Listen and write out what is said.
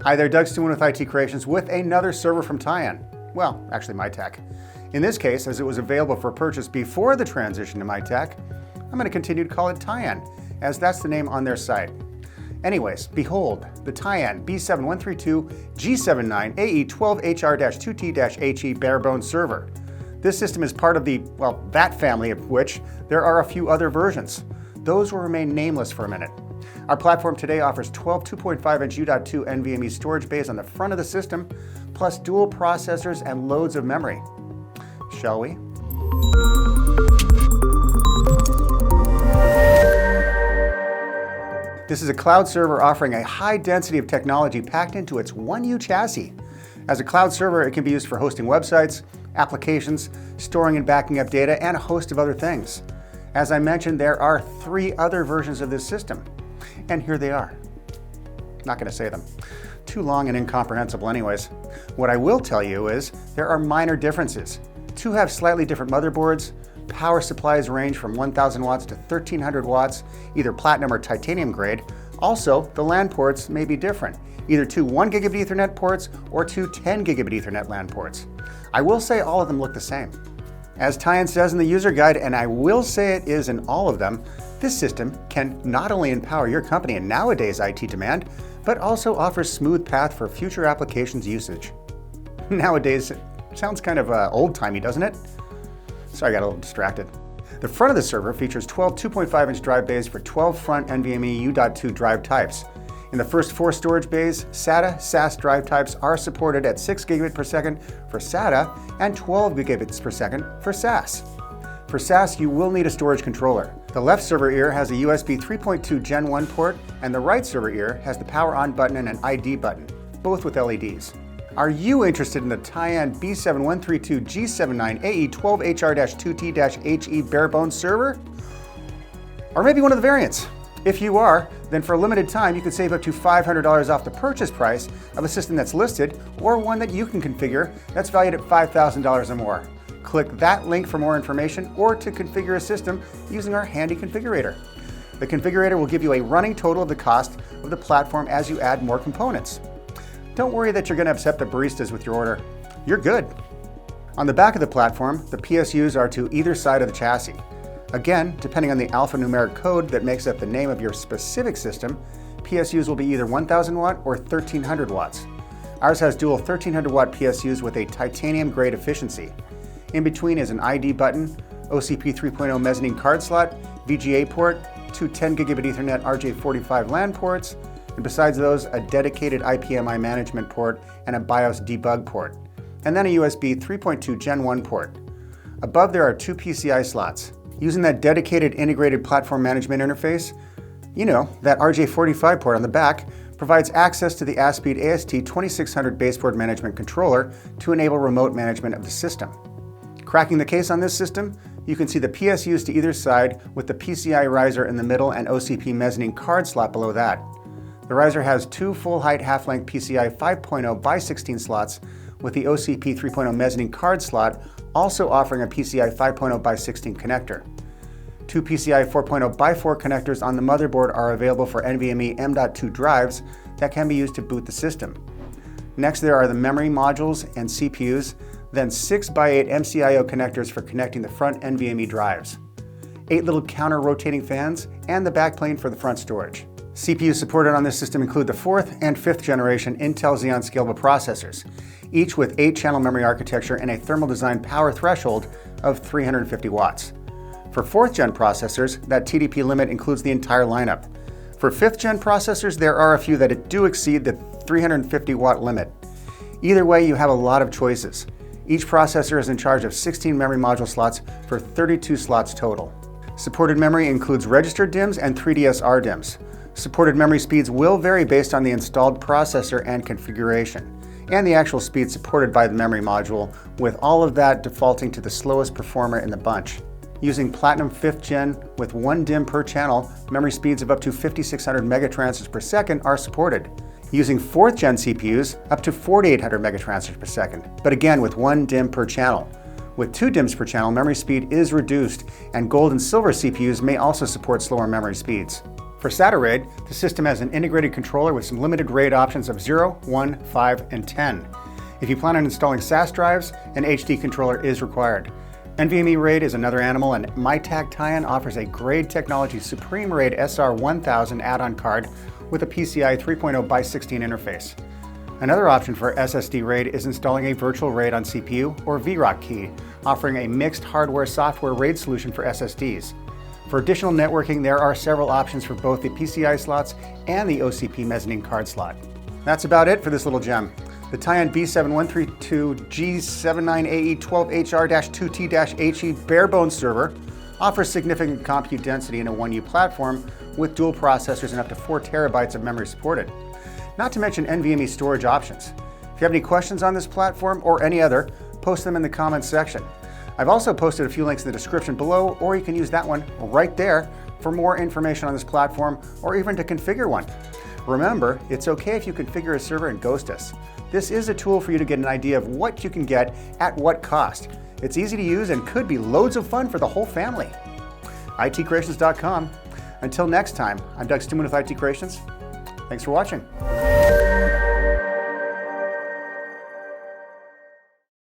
Hi there, Doug Stuman with IT Creations with another server from TYAN. Well, actually MiTAC. In this case, as it was available for purchase before the transition to MiTAC, I'm going to continue to call it TYAN, as that's the name on their site. Anyways, behold, the TYAN B7132G79AE12HR-2T-HE Barebones server. This system is part of the, well, that family of which there are a few other versions. Those will remain nameless for a minute. Our platform today offers 12 2.5-inch U.2 NVMe storage bays on the front of the system, plus dual processors and loads of memory. Shall we? This is a cloud server offering a high density of technology packed into its 1U chassis. As a cloud server, it can be used for hosting websites, applications, storing and backing up data, and a host of other things. As I mentioned, there are 3 other versions of this system. And here they are. Not going to say them. Too long and incomprehensible anyways. What I will tell you is there are minor differences. 2 have slightly different motherboards. Power supplies range from 1000 watts to 1300 watts, either platinum or titanium grade. Also, the LAN ports may be different. Either 2 1 gigabit Ethernet ports or 2 10 gigabit Ethernet LAN ports. I will say all of them look the same. As TYAN says in the user guide, and I will say it is in all of them, this system can not only empower your company in nowadays IT demand, but also offers smooth path for future applications usage. Nowadays, it sounds kind of old-timey, doesn't it? Sorry, I got a little distracted. The front of the server features 12 2.5-inch drive bays for 12 front NVMe U.2 drive types. In the first 4 storage bays, SATA SAS drive types are supported at 6 gigabit per second for SATA and 12 gigabits per second for SAS. For SAS, you will need a storage controller. The left server ear has a USB 3.2 Gen 1 port, and the right server ear has the power on button and an ID button, both with LEDs. Are you interested in the TYAN B7132G79AE12HR-2T-HE Barebones server? Or maybe one of the variants? If you are, then for a limited time you can save up to $500 off the purchase price of a system that's listed, or one that you can configure that's valued at $5,000 or more. Click that link for more information or to configure a system using our handy configurator. The configurator will give you a running total of the cost of the platform as you add more components. Don't worry that you're going to upset the baristas with your order. You're good. On the back of the platform, the PSUs are to either side of the chassis. Again, depending on the alphanumeric code that makes up the name of your specific system, PSUs will be either 1000 watt or 1300 watts. Ours has dual 1300 watt PSUs with a titanium grade efficiency. In between is an ID button, OCP 3.0 mezzanine card slot, VGA port, 2 10 gigabit Ethernet RJ45 LAN ports, and besides those, a dedicated IPMI management port and a BIOS debug port, and then a USB 3.2 Gen 1 port. Above there are 2 PCI slots. Using that dedicated integrated platform management interface, you know, that RJ45 port on the back provides access to the ASPEED AST2600 baseboard management controller to enable remote management of the system. Cracking the case on this system, you can see the PSUs to either side with the PCI riser in the middle and OCP mezzanine card slot below that. The riser has 2 full-height half-length PCI 5.0 by 16 slots with the OCP 3.0 mezzanine card slot also offering a PCI 5.0 by 16 connector. 2 PCI 4.0 by 4 connectors on the motherboard are available for NVMe M.2 drives that can be used to boot the system. Next there are the memory modules and CPUs, then 6 by 8 MCIO connectors for connecting the front NVMe drives, 8 little counter-rotating fans, and the backplane for the front storage. CPUs supported on this system include the 4th and 5th generation Intel Xeon scalable processors, each with 8-channel memory architecture and a thermal design power threshold of 350 watts. For 4th gen processors, that TDP limit includes the entire lineup. For 5th gen processors, there are a few that do exceed the 350 watt limit. Either way, you have a lot of choices. Each processor is in charge of 16 memory module slots for 32 slots total. Supported memory includes registered DIMMs and 3DS RDIMMs. Supported memory speeds will vary based on the installed processor and configuration, and the actual speed supported by the memory module, with all of that defaulting to the slowest performer in the bunch. Using Platinum 5th Gen with 1 DIMM per channel, memory speeds of up to 5600 megatransfers per second are supported. Using 4th Gen CPUs, up to 4800 megatransfers per second, but again with 1 DIMM per channel. With 2 DIMMs per channel, memory speed is reduced, and gold and silver CPUs may also support slower memory speeds. For SATA RAID, the system has an integrated controller with some limited RAID options of 0, 1, 5, and 10. If you plan on installing SAS drives, an HD controller is required. NVMe RAID is another animal, and MiTAC TYAN offers a Grade Technology Supreme RAID SR1000 add-on card with a PCI 3.0x16 interface. Another option for SSD RAID is installing a virtual RAID on CPU or VROC key, offering a mixed hardware-software RAID solution for SSDs. For additional networking, there are several options for both the PCI slots and the OCP mezzanine card slot. That's about it for this little gem. The TYAN B7132G79AE12HR-2T-HE Barebones server offers significant compute density in a 1U platform with dual processors and up to 4 terabytes of memory supported. Not to mention NVMe storage options. If you have any questions on this platform or any other, post them in the comments section. I've also posted a few links in the description below, or you can use that one right there for more information on this platform or even to configure one. Remember, it's okay if you configure a server and ghost us. This is a tool for you to get an idea of what you can get at what cost. It's easy to use and could be loads of fun for the whole family. ITCreations.com. Until next time, I'm Doug Stuman with IT Creations. Thanks for watching.